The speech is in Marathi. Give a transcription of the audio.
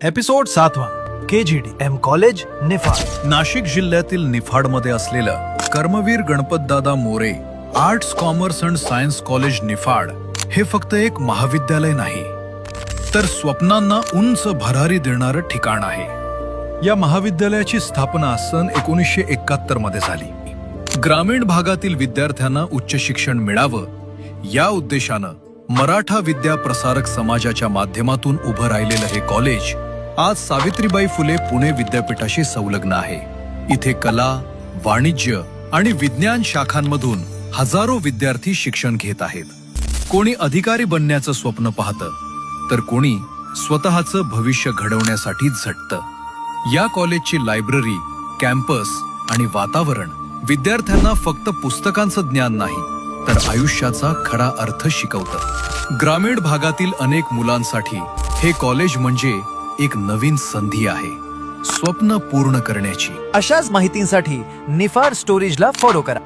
Episode 7 KGD M college Niphad. Nashik जिल्ह्यातील निफाडमध्ये असलेलं Karmaveer Ganpatdada More arts commerce and science college Niphad हे फक्त एक महाविद्यालय नाही, तर स्वप्नांना उंच भरारी देणारं ठिकाण आहे. या महाविद्यालयाची स्थापना सन 1971 मध्ये झाली. ग्रामीण भागातील विद्यार्थ्यांना उच्च शिक्षण मिळावं या उद्देशानं मराठा विद्या प्रसारक समाजाच्या माध्यमातून उभं राहिलेलं हे कॉलेज आज सावित्रीबाई फुले पुणे विद्यापीठाशी संलग्न आहे. इथे कला, वाणिज्य आणि विज्ञान शाखांमधून हजारो विद्यार्थी शिक्षण घेत आहेत. कोणी अधिकारी बनण्याचं स्वप्न पाहतं, तर कोणी स्वतःचं भविष्य घडवण्यासाठी झटतं. या कॉलेजची लायब्ररी, कॅम्पस आणि वातावरण विद्यार्थ्यांना फक्त पुस्तकांचं ज्ञान नाही, तर आयुष्याचा खरा अर्थ शिकवतं. ग्रामीण भागातील अनेक मुलांसाठी हे कॉलेज म्हणजे एक नवीन संधी आहे, स्वप्न पूर्ण करण्याची. अशाच माहितींसाठी निफाड स्टोरेजला फॉलो करा.